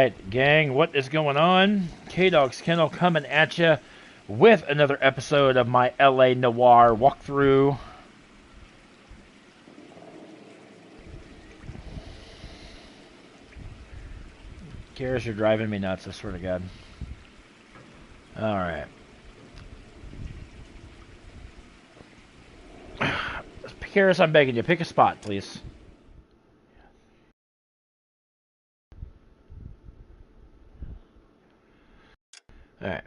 Alright, gang, what is going on? K-Dog's Kennel coming at you with another episode of my L.A Noire walkthrough. Karis, you're driving me nuts, I swear to God. Alright. Karis, I'm begging you, pick a spot, please. Alright.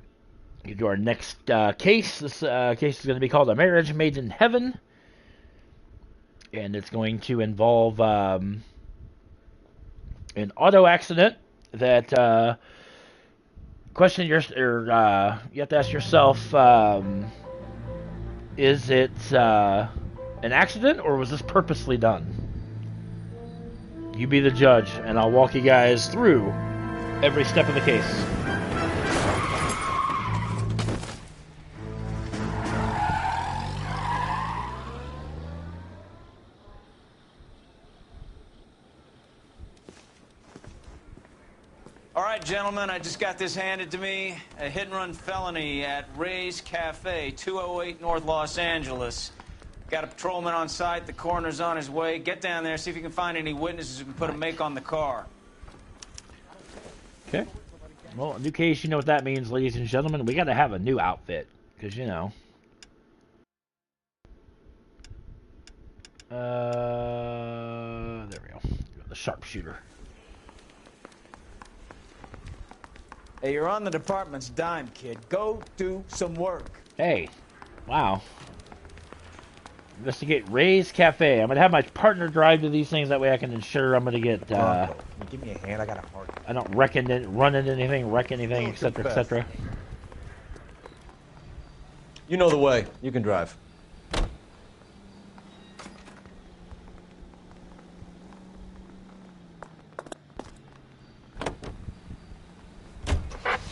Get to our next case. This case is going to be called A Marriage Made in Heaven. And it's going to involve an auto accident that question you have to ask yourself, is it an accident or was this purposely done? You be the judge, and I'll walk you guys through every step of the case. Gentlemen, I just got this handed to me. A hit-and-run felony at Ray's Cafe, 208 North Los Angeles. Got a patrolman on site. The coroner's on his way. Get down there, see if you can find any witnesses who can put a make on the car. Okay. Well, a new case, you know what that means, ladies and gentlemen. We got to have a new outfit, because, you know. There we go. The sharpshooter. Hey, you're on the department's dime, kid. Go do some work. Hey. Wow. Investigate Ray's Cafe. I'm going to have my partner drive to these things. That way I can ensure I'm going to get... give me a hand. I got a heart. I don't run into anything, wreck anything, etc., etc. You know the way. You can drive.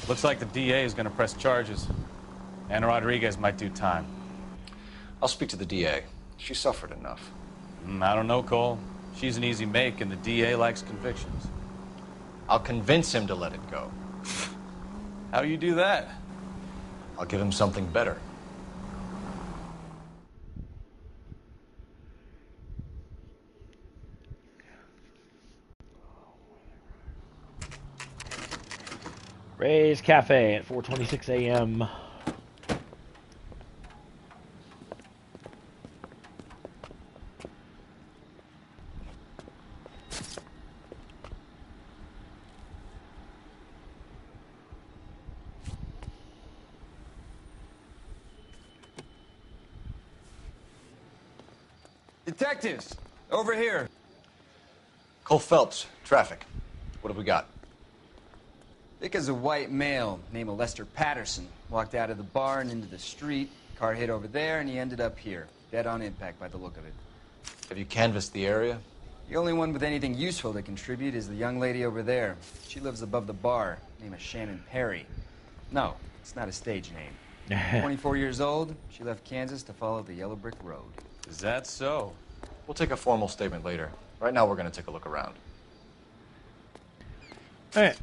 Looks like the DA is going to press charges. Anna Rodriguez might do time. I'll speak to the DA. She suffered enough. I don't know, Cole. She's an easy make, and the DA likes convictions. I'll convince him to let it go. How do you do that? I'll give him something better. Ray's Cafe at 4:26 a.m. Detectives, over here. Cole Phelps, traffic. What have we got? Vic is a white male named Lester Patterson. Walked out of the bar and into the street. Car hit over there, and he ended up here. Dead on impact by the look of it. Have you canvassed the area? The only one with anything useful to contribute is the young lady over there. She lives above the bar. Name is Shannon Perry. No, it's not a stage name. 24 years old. She left Kansas to follow the yellow brick road. Is that so? We'll take a formal statement later. Right now, we're going to take a look around. All right.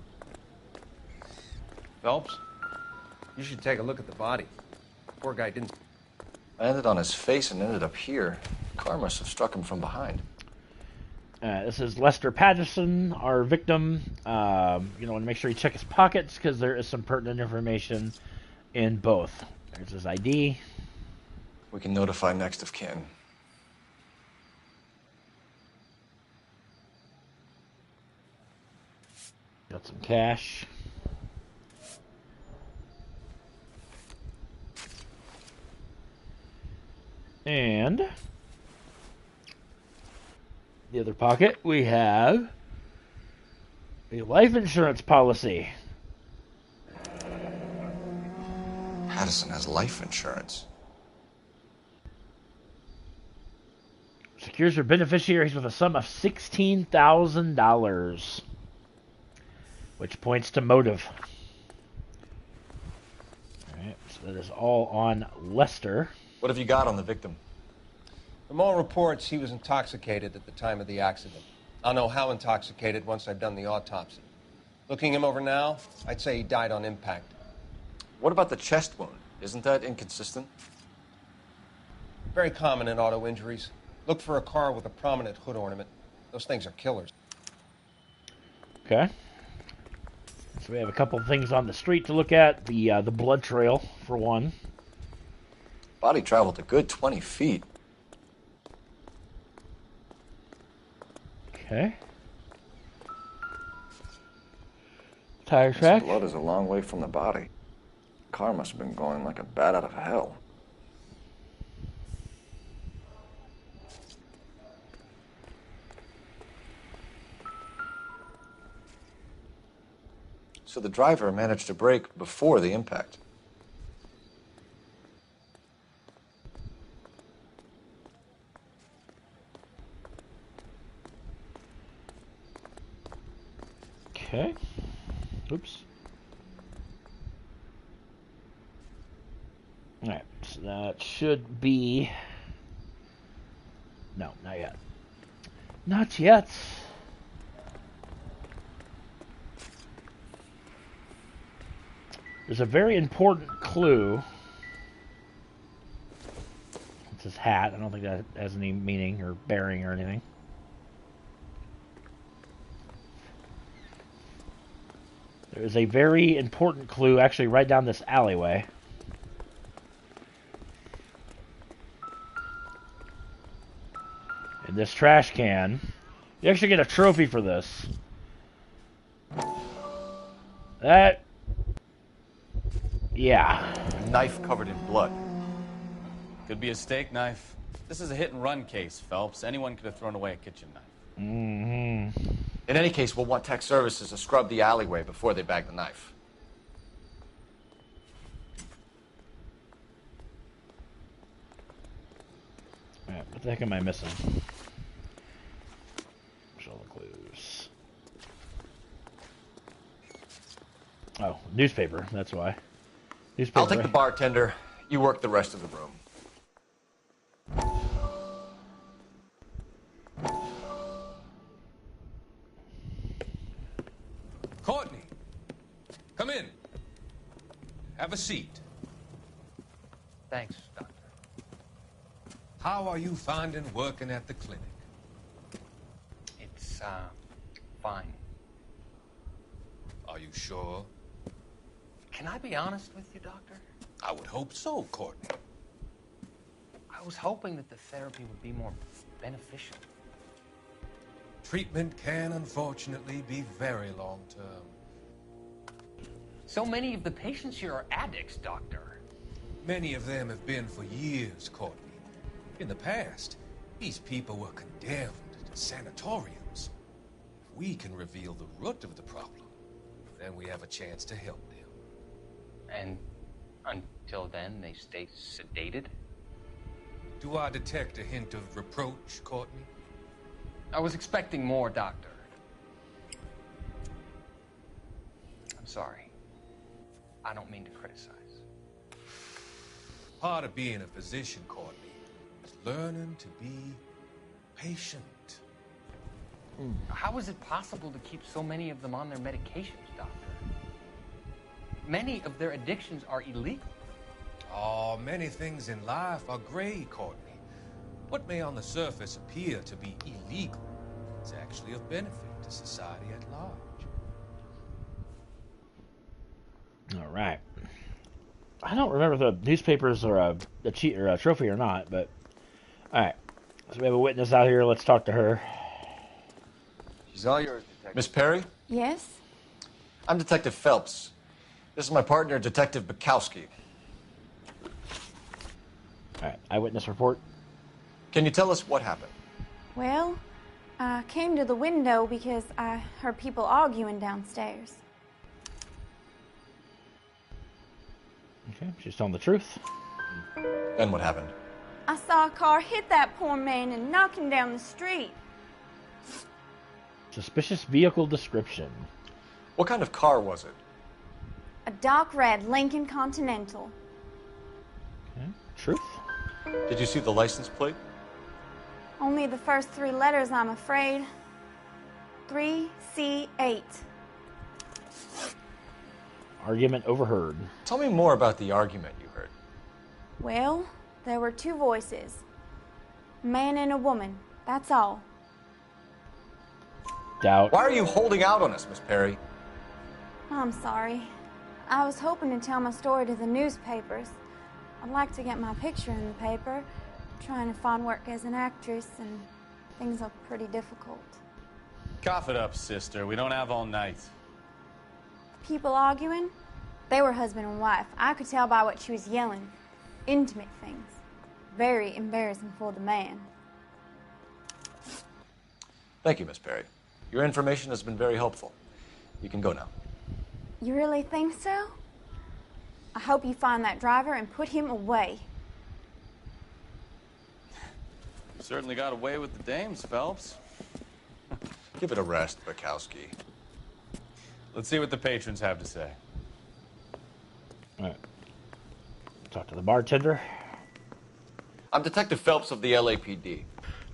Phelps, you should take a look at the body. Poor guy didn't... I landed on his face and ended up here. The car must have struck him from behind. This is Lester Patterson, our victim. You want to make sure you check his pockets because there is some pertinent information in both. There's his ID. We can notify next of kin. Got some cash. And the other pocket, we have a life insurance policy. Patterson has life insurance. Secures her beneficiaries with a sum of $16,000, which points to motive. All right, so that is all on Lester. What have you got on the victim? From all reports, he was intoxicated at the time of the accident. I'll know how intoxicated once I've done the autopsy. Looking him over now, I'd say he died on impact. What about the chest wound? Isn't that inconsistent? Very common in auto injuries. Look for a car with a prominent hood ornament. Those things are killers. Okay. So we have a couple of things on the street to look at. The blood trail, for one. Body traveled a good 20 feet. Okay. Tire This track. blood is a long way from the body. Car must have been going like a bat out of hell. So the driver managed to brake before the impact. Okay. Oops. Alright, so that should be... No, not yet. Not yet. There's a very important clue. It's his hat. I don't think that has any meaning or bearing or anything. There is a very important clue actually right down this alleyway. In this trash can. You actually get a trophy for this. That... Yeah. A knife covered in blood. Could be a steak knife. This is a hit-and-run case, Phelps. Anyone could have thrown away a kitchen knife. Mm-hmm. In any case, we'll want tech services to scrub the alleyway before they bag the knife. Alright, what the heck am I missing? Show the clues. Oh, newspaper, that's why. Newspaper. I'll take the bartender. You work the rest of the room. Courtney, come in. Have a seat. Thanks, Doctor. How are you finding working at the clinic? It's, fine. Are you sure? Can I be honest with you, Doctor? I would hope so, Courtney. I was hoping that the therapy would be more beneficial. Treatment can, unfortunately, be very long-term. So many of the patients here are addicts, Doctor. Many of them have been for years, Courtney. In the past, these people were condemned to sanatoriums. If we can reveal the root of the problem, then we have a chance to help them. And until then, they stay sedated? Do I detect a hint of reproach, Courtney? I was expecting more, Doctor. I'm sorry. I don't mean to criticize. Part of being a physician, Courtney, is learning to be patient. How is it possible to keep so many of them on their medications, Doctor? Many of their addictions are illegal. Oh, many things in life are gray, Courtney. What may on the surface appear to be illegal is actually of benefit to society at large. All right. I don't remember if the newspapers are a trophy or not, but all right. So we have a witness out here. Let's talk to her. She's all yours, Detective. Miss Perry? Yes? I'm Detective Phelps. This is my partner, Detective Bukowski. All right. Eyewitness report. Can you tell us what happened? Well, I came to the window because I heard people arguing downstairs. Okay, she's telling the truth. Then what happened? I saw a car hit that poor man and knock him down the street. Suspicious vehicle description. What kind of car was it? A dark red Lincoln Continental. Okay, truth. Did you see the license plate? Only the first three letters, I'm afraid. 3C8. Argument overheard. Tell me more about the argument you heard. Well, there were two voices. A man and a woman. That's all. Doubt. Why are you holding out on us, Miss Perry? I'm sorry. I was hoping to tell my story to the newspapers. I'd like to get my picture in the paper. I'm trying to find work as an actress, and things are pretty difficult. Cough it up, sister. We don't have all night. People arguing? They were husband and wife. I could tell by what she was yelling. Intimate things. Very embarrassing for the man. Thank you, Miss Perry. Your information has been very helpful. You can go now. You really think so? I hope you find that driver and put him away. You certainly got away with the dames, Phelps. Give it a rest, Bukowski. Let's see what the patrons have to say. All right. Talk to the bartender. I'm Detective Phelps of the LAPD.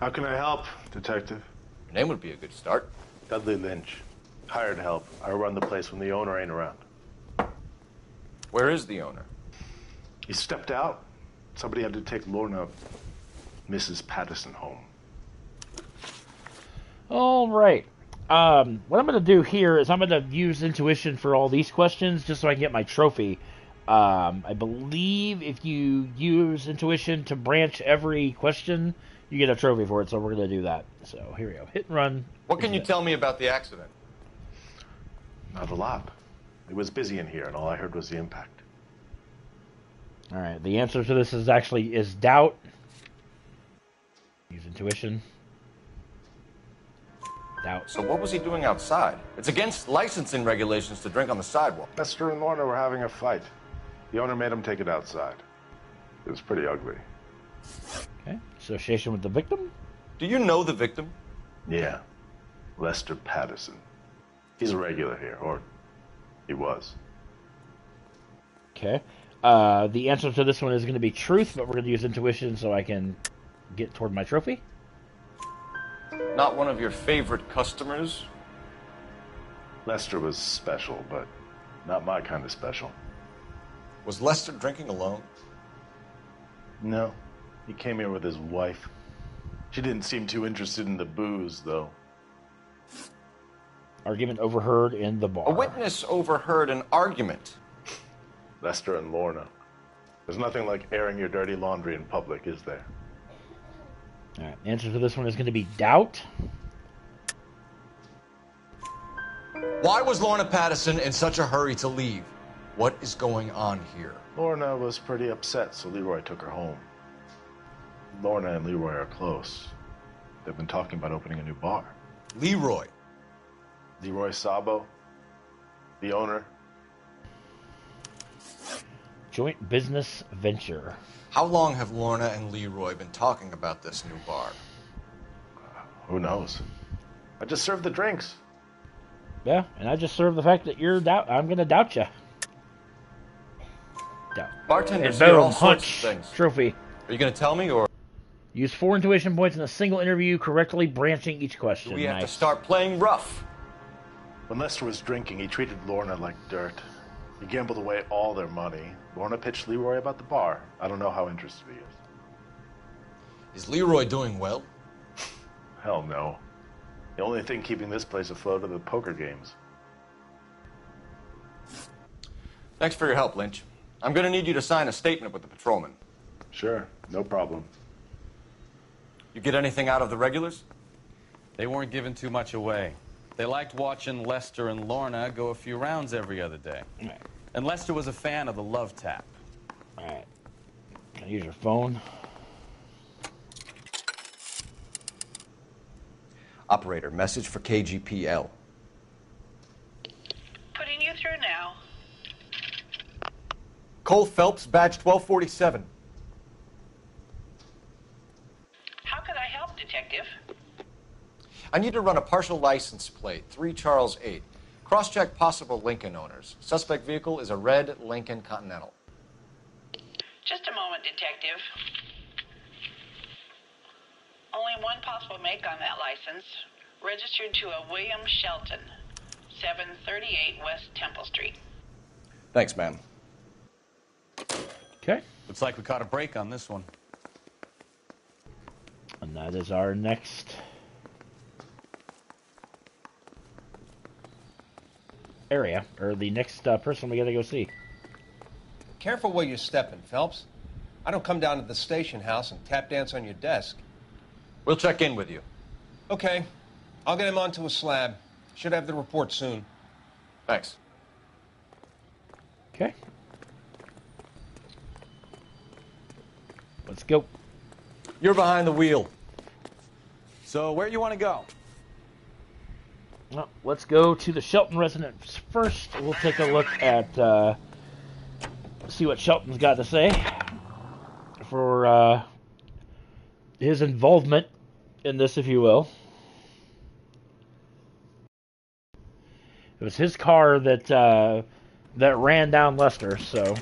How can I help, Detective? Your name would be a good start. Dudley Lynch. Hired help. I run the place when the owner ain't around. Where is the owner? He stepped out. Somebody had to take Lorna, Mrs. Patterson, home. All right. What I'm going to do here is I'm going to use intuition for all these questions just so I can get my trophy. I believe if you use intuition to branch every question, you get a trophy for it, so we're going to do that. So here we go. Hit and run. What can you tell me about the accident? Not a lot. It was busy in here, and all I heard was the impact. All right. The answer to this is doubt. Use intuition. Doubt. So what was he doing outside? It's against licensing regulations to drink on the sidewalk. Lester and Lorna were having a fight. The owner made him take it outside. It was pretty ugly. Okay. Association with the victim? Do you know the victim? Yeah. Lester Patterson. He's a regular here, or he was. Okay. The answer to this one is going to be truth, but we're going to use intuition so I can get toward my trophy. Not one of your favorite customers? Lester was special, but not my kind of special. Was Lester drinking alone? No. He came here with his wife. She didn't seem too interested in the booze, though. Argument overheard in the bar. A witness overheard an argument. Lester and Lorna. There's nothing like airing your dirty laundry in public, is there? All right. The answer to this one is going to be doubt. Why was Lorna Patterson in such a hurry to leave? What is going on here? Lorna was pretty upset, so Leroy took her home. Lorna and Leroy are close. They've been talking about opening a new bar. Leroy? Leroy Sabo, the owner. Joint business venture. How long have Lorna and Leroy been talking about this new bar? Who knows? I just served the drinks. Yeah, and I just served the fact that you're doubt. I'm going to doubt you. Doubt. Bartenders And hear boom, all sorts hunch, of things. trophy. Are you going to tell me, or Use 4 intuition points in a single interview, correctly branching each question. do we have Nice. to start playing rough? When Lester was drinking, he treated Lorna like dirt. He gambled away all their money. Lorna pitched Leroy about the bar. I don't know how interested he is. Is Leroy doing well? Hell no. The only thing keeping this place afloat are the poker games. Thanks for your help, Lynch. I'm going to need you to sign a statement with the patrolman. Sure, no problem. You get anything out of the regulars? They weren't giving too much away. They liked watching Lester and Lorna go a few rounds every other day. Right. And Lester was a fan of the love tap. All right. Can I use your phone? Operator, message for KGPL. Putting you through now. Cole Phelps, badge 1247. How could I help, Detective? I need to run a partial license plate, 3 Charles 8. Cross-check possible Lincoln owners. Suspect vehicle is a red Lincoln Continental. Just a moment, Detective. Only one possible make on that license. Registered to a William Shelton, 738 West Temple Street. Thanks, man. Okay. Looks like we caught a break on this one. And that is our next area, or the next person we gotta go see. Careful where you're stepping, Phelps. I don't come down to the station house and tap dance on your desk. We'll check in with you. Okay. I'll get him onto a slab. Should have the report soon. Thanks. Okay. Let's go. You're behind the wheel. So where you want to go? Well, let's go to the Shelton residence first. We'll take a look at, see what Shelton's got to say for his involvement in this, if you will. It was his car that that ran down Lester, so.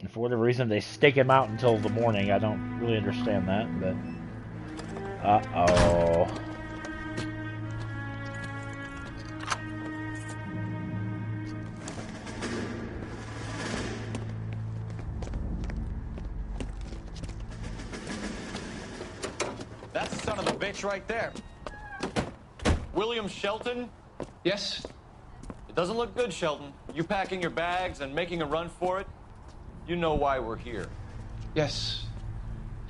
And for whatever reason, they stake him out until the morning. I don't really understand that, but... Uh-oh. That's the son of a bitch right there. William Shelton? Yes? It doesn't look good, Shelton. You packing your bags and making a run for it? You know why we're here. Yes.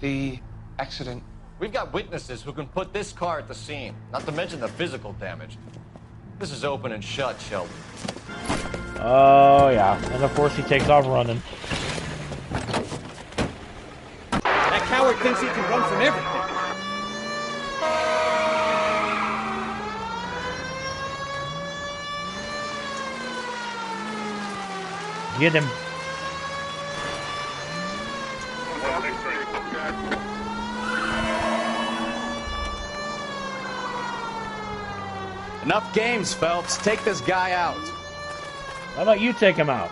The accident. We've got witnesses who can put this car at the scene, not to mention the physical damage. This is open and shut, Shelton. Oh, yeah. And of course he takes off running. That coward thinks he can run from everything. Get him. Enough games, Phelps. Take this guy out. How about you take him out?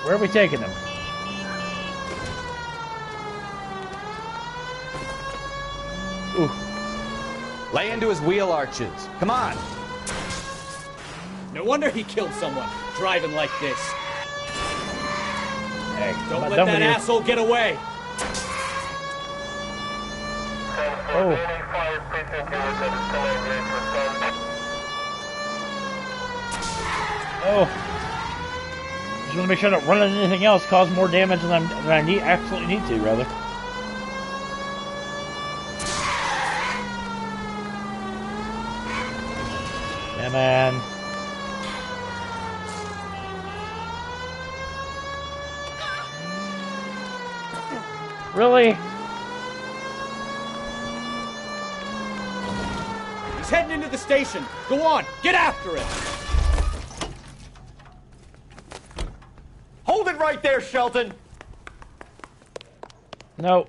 Where are we taking him? Ooh. Lay into his wheel arches. Come on. No wonder he killed someone, driving like this. Hey, don't let that asshole get away. Oh. Oh. Just want to make sure I don't run into anything else, cause more damage than I absolutely need to, rather. Yeah, man. Really? He's heading into the station. Go on, get after him. Hold it right there, Shelton. No.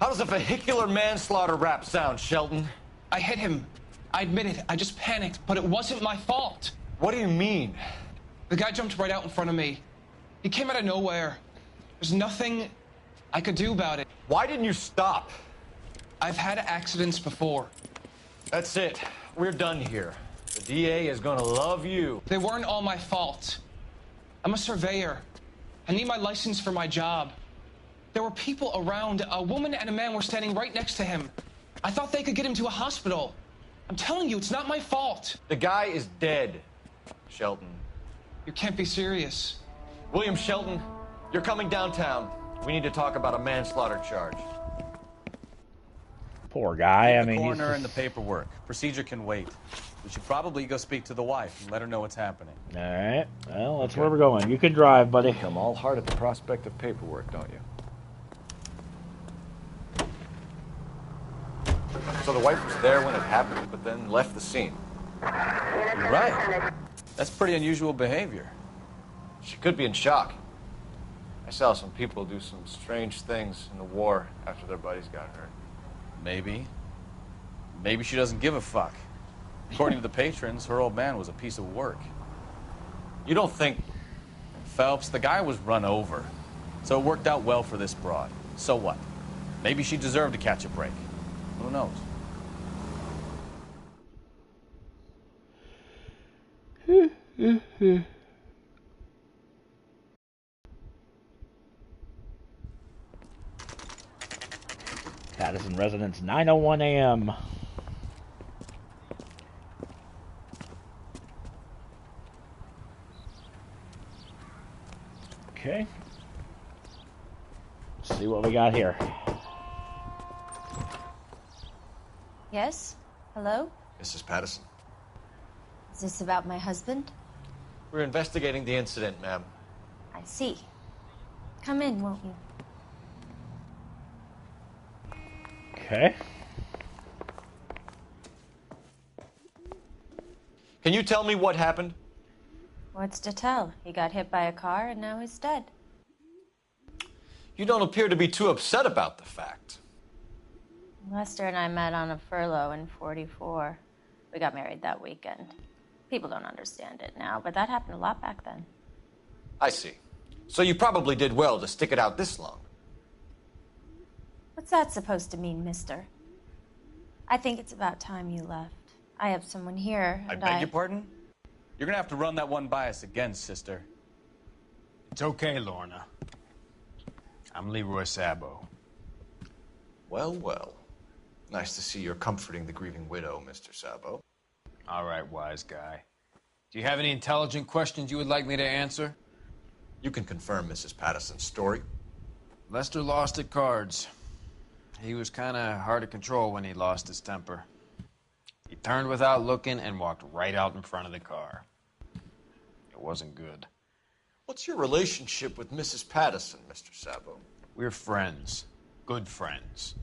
How does a vehicular manslaughter rap sound, Shelton? I hit him. I admit it. I just panicked, but it wasn't my fault. What do you mean? The guy jumped right out in front of me. He came out of nowhere. There's nothing I could do about it. Why didn't you stop? I've had accidents before. That's it. We're done here. The DA is gonna love you. They weren't all my fault. I'm a surveyor. I need my license for my job. There were people around. A woman and a man were standing right next to him. I thought they could get him to a hospital. I'm telling you, it's not my fault. The guy is dead, Shelton. You can't be serious. William Shelton, you're coming downtown. We need to talk about a manslaughter charge. Poor guy. I mean, the coroner and the paperwork. Procedure can wait. We should probably go speak to the wife and let her know what's happening. All right. Well, that's where we're going. You can drive, buddy. I'm all hard at the prospect of paperwork, don't you? So the wife was there when it happened, but then left the scene. You're right. That's pretty unusual behavior. She could be in shock. I saw some people do some strange things in the war after their buddies got hurt. Maybe. Maybe she doesn't give a fuck. According to the patrons, her old man was a piece of work. You don't think... Phelps, the guy was run over. So it worked out well for this broad. So what? Maybe she deserved to catch a break. Who knows? Patterson residence, 9:01 a.m. Okay. Let's see what we got here. Yes? Hello? Mrs. Patterson. Is this about my husband? We're investigating the incident, ma'am. I see. Come in, won't you? Okay. Can you tell me what happened? What's to tell? He got hit by a car and now he's dead. You don't appear to be too upset about the fact. Lester and I met on a furlough in '44. We got married that weekend. People don't understand it now, but that happened a lot back then. I see. So you probably did well to stick it out this long. What's that supposed to mean, mister? I think it's about time you left. I have someone here, I and beg your pardon? You're gonna have to run that one by us again, sister. It's okay, Lorna. I'm Leroy Sabo. Well, well. Nice to see you're comforting the grieving widow, Mr. Sabo. All right, wise guy. Do you have any intelligent questions you would like me to answer? You can confirm Mrs. Patterson's story. Lester lost at cards. He was kind of hard to control when he lost his temper. He turned without looking and walked right out in front of the car. It wasn't good. What's your relationship with Mrs. Patterson, Mr. Sabo? We're friends. Good friends.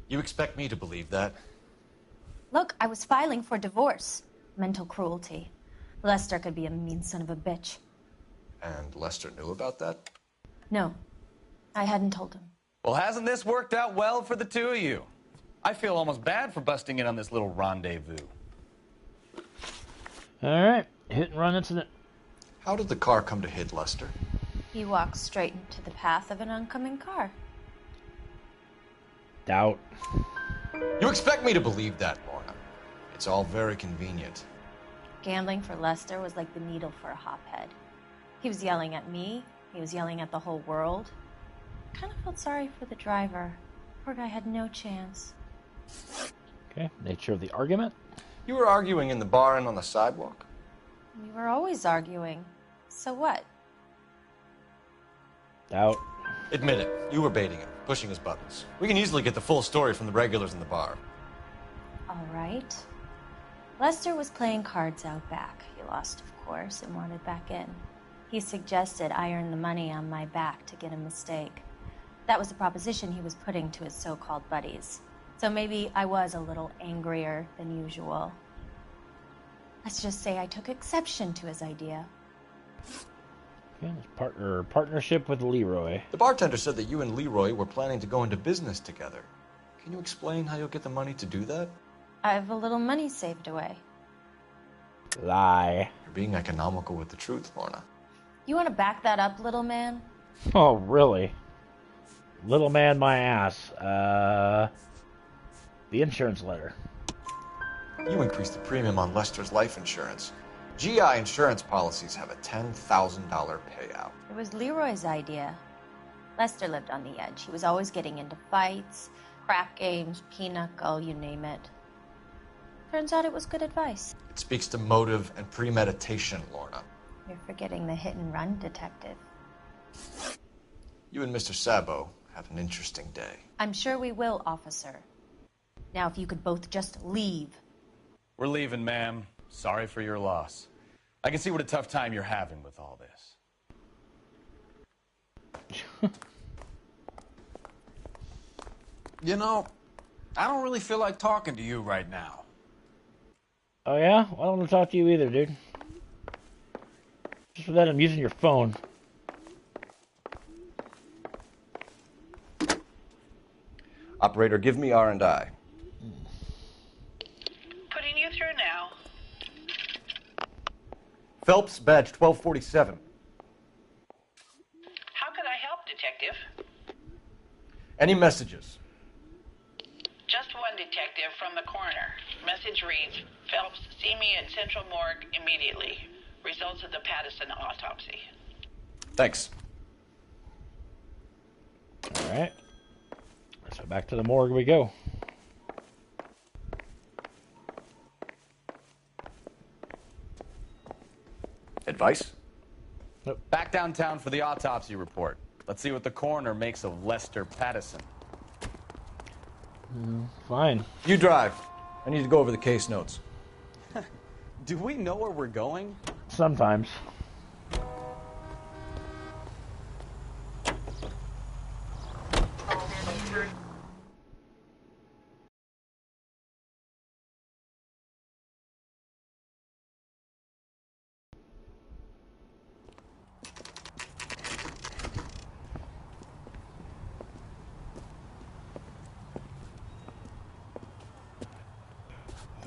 You expect me to believe that? Look, I was filing for divorce. Mental cruelty. Lester could be a mean son of a bitch. And Lester knew about that? No, I hadn't told him. Well, hasn't this worked out well for the two of you? I feel almost bad for busting in on this little rendezvous. Alright, hit and run incident. How did the car come to hit Lester? He walked straight into the path of an oncoming car. Doubt. You expect me to believe that, Lorna? It's all very convenient. Gambling for Lester was like the needle for a hophead. He was yelling at me. He was yelling at the whole world. I kind of felt sorry for the driver. Poor guy had no chance. Okay, nature of the argument. You were arguing in the bar and on the sidewalk? We were always arguing. So what? Doubt. Admit it. You were baiting him, pushing his buttons. We can easily get the full story from the regulars in the bar. All right. Lester was playing cards out back. He lost, of course, and wanted back in. He suggested I earn the money on my back to get a mistake. That was the proposition he was putting to his so-called buddies. So maybe I was a little angrier than usual. Let's just say I took exception to his idea. Okay, partnership with Leroy. The bartender said that you and Leroy were planning to go into business together. Can you explain how you'll get the money to do that? I have a little money saved away. Lie. You're being economical with the truth, Lorna. You want to back that up, little man? Oh, really? Little man, my ass. The insurance letter. You increased the premium on Lester's life insurance. GI insurance policies have a $10,000 payout. It was Leroy's idea. Lester lived on the edge. He was always getting into fights, crack games, pinochle, you name it. Turns out it was good advice. It speaks to motive and premeditation, Lorna. You're forgetting the hit-and-run detective. You and Mr. Sabo have an interesting day. I'm sure we will, officer. Now, if you could both just leave. We're leaving, ma'am. Sorry for your loss. I can see what a tough time you're having with all this. You know, I don't really feel like talking to you right now. Oh yeah? Well, I don't want to talk to you either, dude. Just for that, I'm using your phone. Operator, give me R&I. Putting you through now. Phelps, badge 1247. Any messages? Just one, detective, from the coroner. Message reads, Phelps, see me at Central Morgue immediately. Results of the Patterson autopsy. Thanks. All right. So back to the morgue we go. Advice? Nope. Back downtown for the autopsy report. Let's see what the coroner makes of Lester Patterson. Fine. You drive. I need to go over the case notes. Do we know where we're going? Sometimes.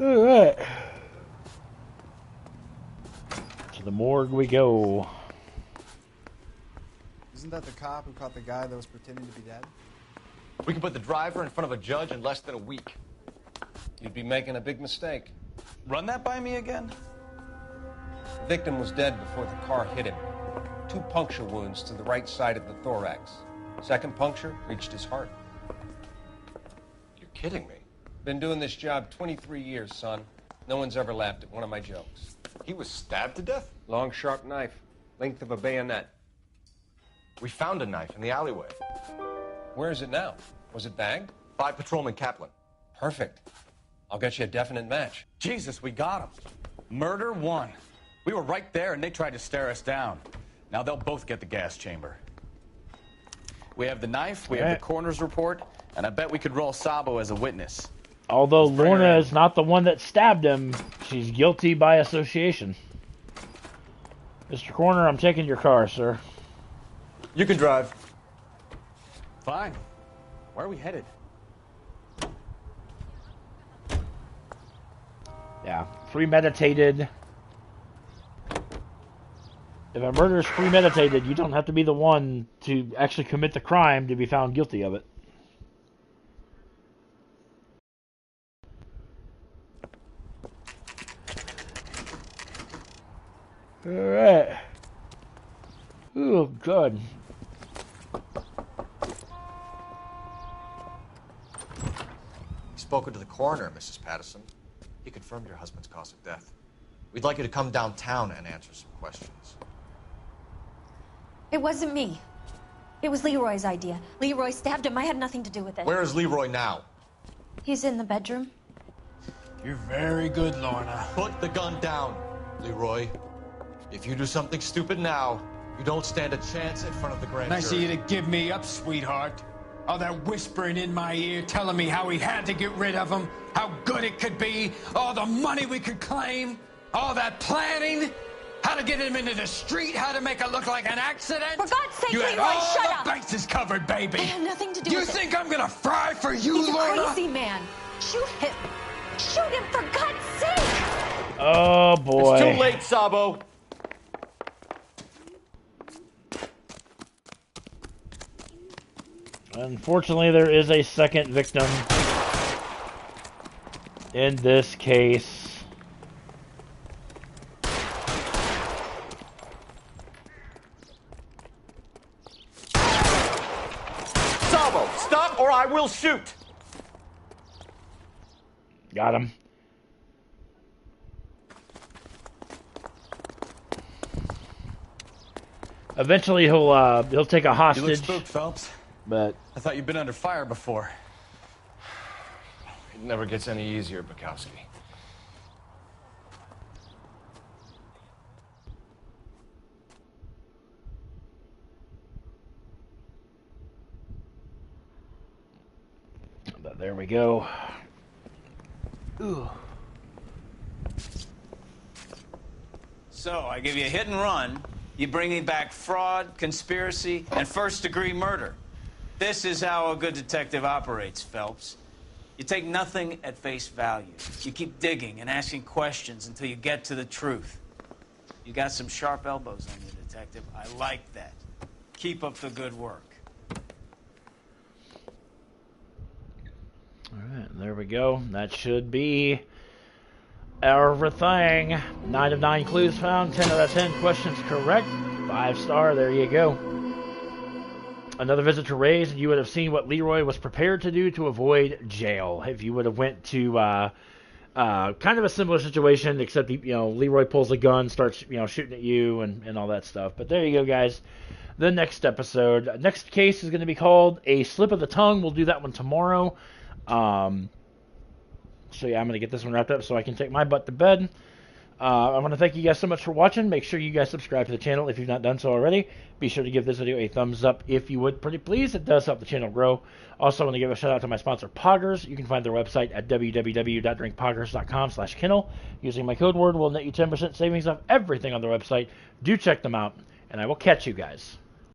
All right. To the morgue we go. Isn't that the cop who caught the guy that was pretending to be dead? We can put the driver in front of a judge in less than a week. You'd be making a big mistake. Run that by me again? The victim was dead before the car hit him. 2 puncture wounds to the right side of the thorax. Second puncture reached his heart. You're kidding me. Been doing this job 23 years, son. No one's ever laughed at one of my jokes. He was stabbed to death? Long, sharp knife. Length of a bayonet. We found a knife in the alleyway. Where is it now? Was it bagged? By Patrolman Kaplan. Perfect. I'll get you a definite match. Jesus, we got him. Murder 1. We were right there and they tried to stare us down. Now they'll both get the gas chamber. We have the knife, we have the coroner's report, and I bet we could roll Sabo as a witness. Although Lorna is not the one that stabbed him, she's guilty by association. Mr. Coroner, I'm taking your car, sir. You can drive. Fine. Where are we headed? Yeah, premeditated. If a murder is premeditated, you don't have to be the one to actually commit the crime to be found guilty of it. Alright. Ooh, good. Spoken to the coroner, Mrs. Patterson. He confirmed your husband's cause of death. We'd like you to come downtown and answer some questions. It wasn't me. It was Leroy's idea. Leroy stabbed him. I had nothing to do with it. Where is Leroy now? He's in the bedroom. You're very good, Lorna. Put the gun down, Leroy. If you do something stupid now, you don't stand a chance in front of the grand jury. Nice of you to give me up, sweetheart. All that whispering in my ear, telling me how we had to get rid of him, how good it could be, all the money we could claim, all that planning, how to get him into the street, how to make it look like an accident. For God's sake, you Leroy, had all shut the up! bases covered, baby. I had nothing to do You with it. think I'm gonna fry for you, He's Lorna? a crazy man. Shoot him. Shoot him, for God's sake! Oh, boy. It's too late, Sabo. Unfortunately, there is a second victim in this case. Sabo, stop or I will shoot. Got him. Eventually, he'll take a hostage. You look spooked, Phelps. But I thought you'd been under fire before. It never gets any easier, Bukowski. But there we go. Ooh. So, I give you a hit and run. You bring me back fraud, conspiracy, and first-degree murder. This is how a good detective operates, Phelps. You take nothing at face value. You keep digging and asking questions until you get to the truth. You got some sharp elbows on you, detective. I like that. Keep up the good work. go. That should be everything. 9 of 9 clues found. 10 out of 10 questions correct. 5-star. There you go. Another visit to Ray's, and you would have seen what Leroy was prepared to do to avoid jail. If you would have went to kind of a similar situation, except Leroy pulls a gun, starts shooting at you, and all that stuff. But there you go, guys. The next episode, next case is going to be called A Slip of the Tongue. We'll do that one tomorrow. So yeah, I'm going to get this one wrapped up so I can take my butt to bed. I want to thank you guys so much for watching. Make sure you guys subscribe to the channel if you've not done so already. Be sure to give this video a thumbs up if you would, pretty please. It does help the channel grow. Also, I want to give a shout out to my sponsor, Poggers. You can find their website at www.drinkpoggers.com/Kindle. Using my code word will net you 10% savings off everything on their website. Do check them out, and I will catch you guys